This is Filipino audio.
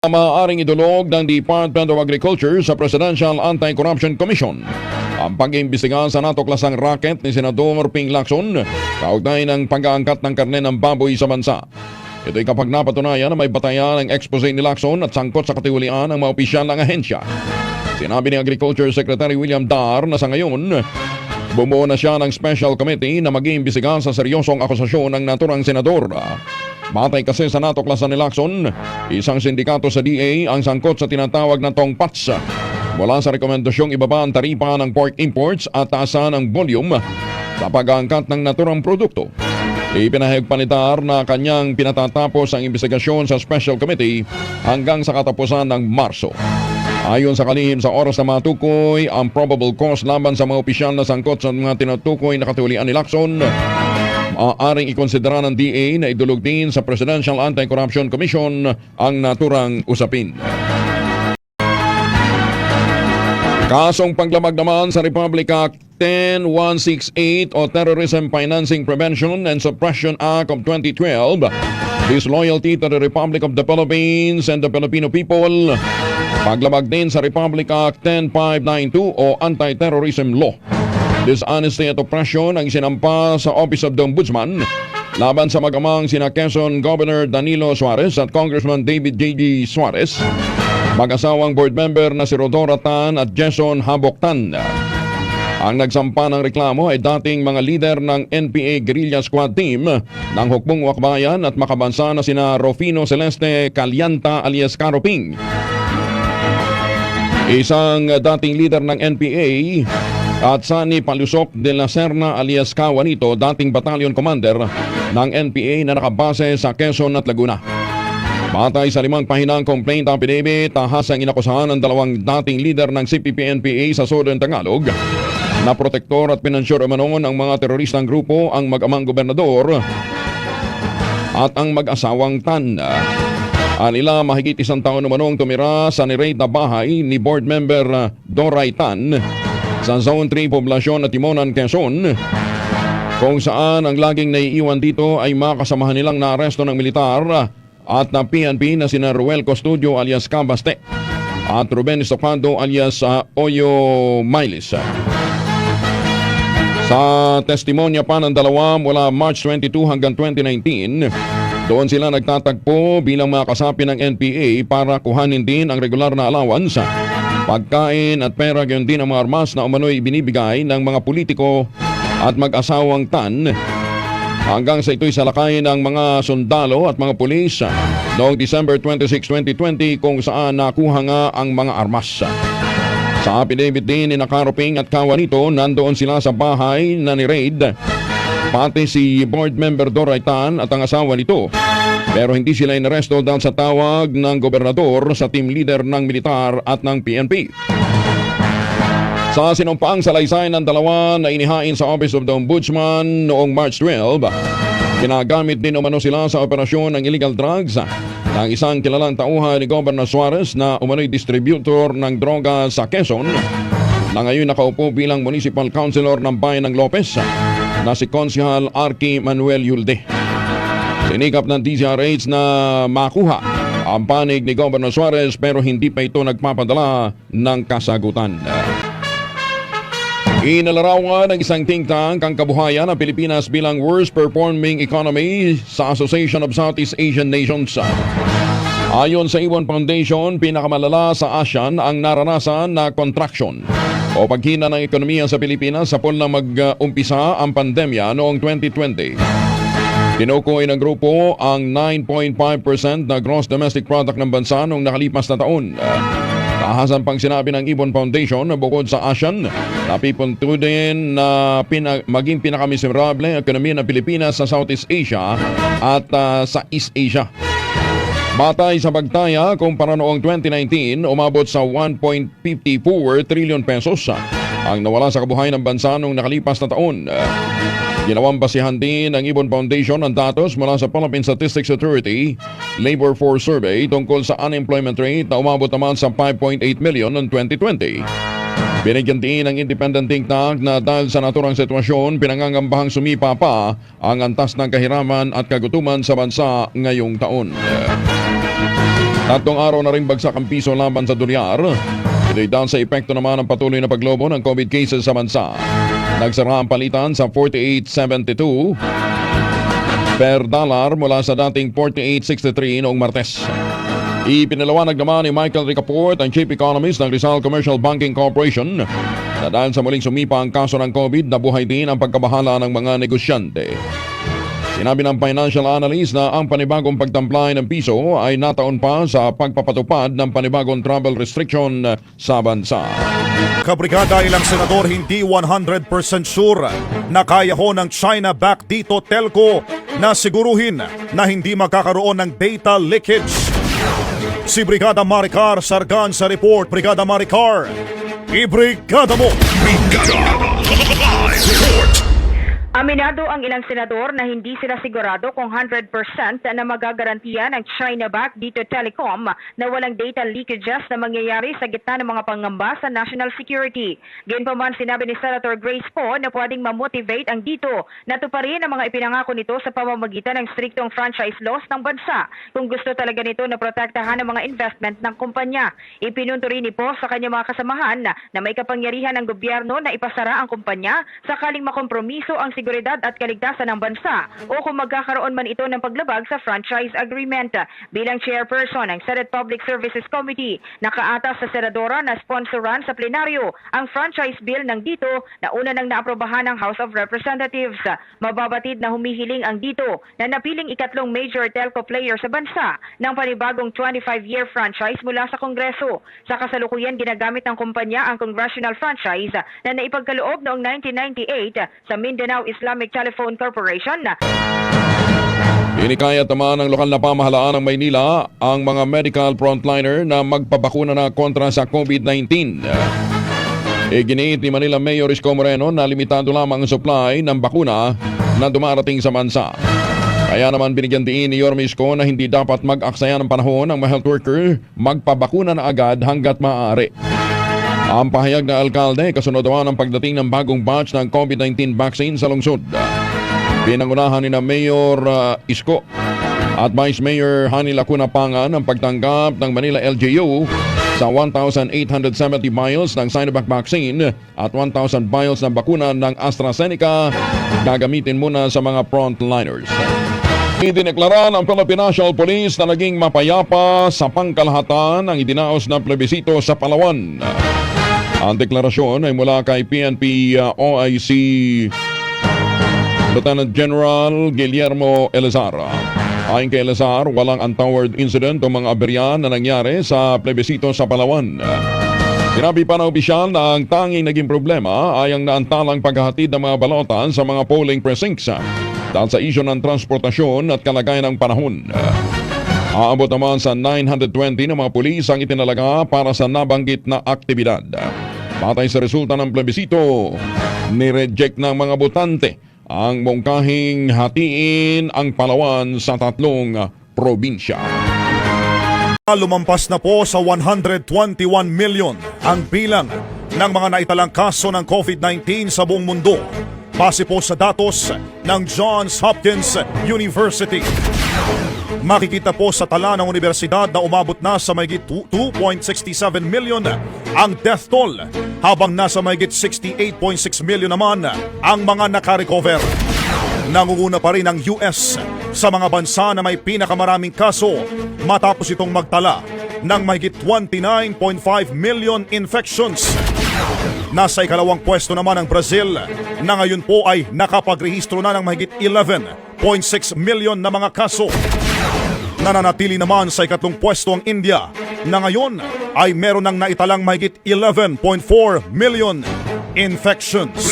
Maaaring idulog ng Department of Agriculture sa Presidential Anti-Corruption Commission ang pag-iimbestiga sa natuklasang racket ni Senador Ping Lacson kaugnay ng pag-aangkat ng karne ng baboy sa bansa. Ito'y kapag napatunayan na may batayan ng expose ni Lacson at sangkot sa katiwalian ng mga opisyal ng ahensya. Sinabi ni Agriculture Secretary William Dar na sa ngayon, bumuo na siya ng special committee na mag-iimbestiga sa seryosong akusasyon ng naturang senador. Batay kasi sa natuklasan ni Lacson, isang sindikato sa DA ang sangkot sa tinatawag na tongpats. Mula sa rekomendasyong ibaba ang taripa ng pork imports at taasan ng volume sa pag-aangkat ng naturang produkto. Ipinahayag pa ni Dar na kanyang pinatatapos ang investigasyon sa special committee hanggang sa katapusan ng Marso. Ayon sa kalihim sa oras na matukoy ang probable cause laban sa mga opisyal na sangkot sa mga tinutukoy na katiwalian ni Lacson, maaaring ikonsidera ng DA na idulog din sa Presidential Anti-Corruption Commission ang naturang usapin. Kasong paglamag naman sa Republic Act 10168 o Terrorism Financing Prevention and Suppression Act of 2012, disloyalty to the Republic of the Philippines and the Filipino people. Paglamag din sa Republic Act 10592 o Anti-Terrorism Law. Dishonesty at oppression ang sinampa sa Office of the Ombudsman laban sa mag-amang sina Quezon Governor Danilo Suarez at Congressman David J.D. Suarez, mag-asawang board member na si Rodora Tan at Jason Habok Tan. Ang nagsampa ng reklamo ay dating mga lider ng NPA Guerrilla Squad Team ng Hukbong Wakbayan at makabansa na sina Rufino Celeste Calianta alias Caroping, isang dating leader ng NPA, at Sani Palusok de la Serna alias Cawanito, dating battalion commander ng NPA na nakabase sa Quezon at Laguna. Batay sa 5 pahinang complaint affidavit, tahasang inakusahan ng 2 dating leader ng CPP-NPA sa Southern Tagalog na protektor at pinansyor umano ng mga teroristang grupo ang mag-amang gobernador at ang mag-asawang Tan. Anila mahigit 1 taon umanong tumira sa nirate na bahay ni board member Doray Tan sa Zone 3 Poblasyon at Timonan, Quezon, kung saan ang laging naiiwan dito ay makasamahan nilang naaresto ng militar at na PNP na sina Ruel Custodio alias Cabaste at Ruben Estocado alias Oyo Miles. Sa testimonya pa ng dalawa mula March 22 hanggang 2019, doon sila nagtatagpo bilang mga kasapi ng NPA para kuhanin din ang regular na allowance, pagkain at pera, gayon din ang mga armas na umano'y binibigay ng mga politiko at mag-asawang Tan, hanggang sa ito'y salakay ng mga sundalo at mga pulis noong December 26, 2020, kung saan nakuha nga ang mga armas. Sa affidavit din ni Caroping at Cawanito, nandoon sila sa bahay na ni-raid, pati si board member Doray Tan at ang asawa nito. Pero hindi sila inaresto dahil sa tawag ng gobernador sa team leader ng militar at ng PNP. Sa sinumpaang salaysay ng dalawa na inihain sa Office of the Ombudsman noong March 12, ginagamit din umano sila sa operasyon ng illegal drugs ng isang kilalang tauhan ni Governor Suarez na umano'y distributor ng droga sa Quezon, na ngayon nakaupo bilang Municipal Councilor ng Bayan ng Lopez na si Konsehal Arky Manuel Yulde. Sinikap ng DZRH na makuha ang panig ni Governor Suarez pero hindi pa ito nagpapadala ng kasagutan. Inalarawan ng isang think tank ang kabuhayan ng Pilipinas bilang worst performing economy sa Association of Southeast Asian Nations. Ayon sa Iwan Foundation, pinakamalala sa ASEAN ang naranasan na contraction o paghina ng ekonomiya sa Pilipinas sa pula mag-umpisa ang pandemya noong 2020. Tinukoy ng grupo ang 9.5% na gross domestic product ng bansa noong nakalipas na taon. Tahasan pang sinabi ng Ibon Foundation na bukod sa ASEAN, napipunto din na maging pinakamiserable ang ekonomiya ng Pilipinas sa Southeast Asia at sa East Asia. Batay sa pagtaya, kumpara noong 2019, umabot sa 1.54 trillion pesos ang nawala sa kabuhayan ng bansa noong nakalipas na taon. Ginawang basihan din ng Ibon Foundation ang datos mula sa Philippine Statistics Authority Labor Force Survey tungkol sa unemployment rate na umabot naman sa 5.8 million noong 2020. Binigyan din ng independent think tank na dahil sa naturang sitwasyon, pinangangambahang sumipa pa ang antas ng kahiraman at kagutuman sa bansa ngayong taon. Tatlong araw na rin bagsak ang piso laban sa dolyar. Ito'y dahil sa epekto naman ng patuloy na paglobo ng COVID cases sa bansa. Nagsara ang palitan sa 48.72 per dollar mula sa dating 48.63 noong Martes. Ipinaliwanag naman ni Michael Ricaport, ang Chief Economist ng Rizal Commercial Banking Corporation, na dahil sa muling sumipa ang kaso ng COVID, nabuhay din ang pagkabahala ng mga negosyante. Sinabi ng financial analyst na ang panibagong pagtamplay ng piso ay nataon pa sa pagpapatupad ng panibagong travel restriction sa bansa. Kabrigada, ilang senador hindi 100% sure na kaya ho ng China-backed Dito Telco na siguruhin na hindi magkakaroon ng data leakage. Si Brigada Maricar Sargan sa report. Brigada Maricar, ibrigada mo! Aminado ang ilang senador na hindi sila sigurado kung 100% na magagarantiya ng China-backed Dito Telecom na walang data leakages na mangyayari sa gitna ng mga pangamba sa national security. Gayunpaman, sinabi ni Senator Grace Poe na pwedeng mamotivate ang Dito na tuparin ang mga ipinangako nito sa pamamagitan ng striktong franchise laws ng bansa kung gusto talaga nito na protektahan ang mga investment ng kumpanya. Ipinunto rin ni Poe sa kanyang mga kasamahan na may kapangyarihan ng gobyerno na ipasara ang kumpanya sakaling makompromiso ang seguridad at kaligtasan ng bansa o kung magkakaroon man ito ng paglabag sa franchise agreement. Bilang chairperson ng Senate Public Services Committee, nakaatas sa senadora na sponsoran sa plenaryo ang franchise bill ng Dito na una nang naaprobahan ng House of Representatives. Mababatid na humihiling ang Dito na napiling ikatlong major telco player sa bansa ng panibagong 25-year franchise mula sa Kongreso. Sa kasalukuyan, ginagamit ng kumpanya ang congressional franchise na naipagkaloob noong 1998 sa Mindanao Islamic Telephone Corporation. Inikayat naman ng lokal na pamahalaan ng Maynila ang mga medical frontliner na magpabakuna na kontra sa COVID-19. Iginiit ni Manila Mayor Isko Moreno na limitado lamang ang supply ng bakuna na dumarating sa bansa. Kaya naman binigyan din ni Yorme Isko na hindi dapat mag-aksaya ng panahon ang mga health worker magpabakuna na agad hanggat maaari. Ang pahayag na alkalde kasunod naman ang pagdating ng bagong batch ng COVID-19 vaccine sa lungsod. Pinangunahan ni na Mayor Isko at Vice Mayor Hani Lacuna Pangan ang pagtanggap ng Manila LGU sa 1,870 vials ng Sinovac vaccine at 1,000 vials ng bakuna ng AstraZeneca gagamitin muna sa mga frontliners. Idineklara ng Philippine National Police na naging mapayapa sa pangkalahatan ang idinaos na plebisito sa Palawan. Ang deklarasyon ay mula kay PNP OIC Lieutenant General Guillermo Elazar. Ayon kay Elazar, walang untoward incident o mga aberya na nangyari sa plebisito sa Palawan. Sinabi pa ng opisyal na ang tanging naging problema ay ang naantalang paghahatid ng mga balotan sa mga polling precincts dahil sa isyu ng transportasyon at kalagayan ng panahon. Aabot naman sa 920 na mga pulis ang itinalaga para sa nabanggit na aktibidad. Batay sa resulta ng plebisito, nireject ng mga botante ang mungkahing hatiin ang Palawan sa 3 probinsya. Lumampas na po sa 121 million ang bilang ng mga naitalang kaso ng COVID-19 sa buong mundo. Base po sa datos ng Johns Hopkins University. Makikita po sa tala ng universidad na umabot na sa mahigit 2.67 million ang death toll, habang nasa mahigit 68.6 million naman ang mga nakarecover. Nangunguna pa rin ang US sa mga bansa na may pinakamaraming kaso matapos itong magtala ng mahigit 29.5 million infections. Nasa ikalawang pwesto naman ang Brazil na ngayon po ay nakapagrehistro na ng mahigit 11.6 million na mga kaso. Nananatili naman sa ikatlong pwesto ang India na ngayon ay meron ng naitalang mahigit 11.4 million infections.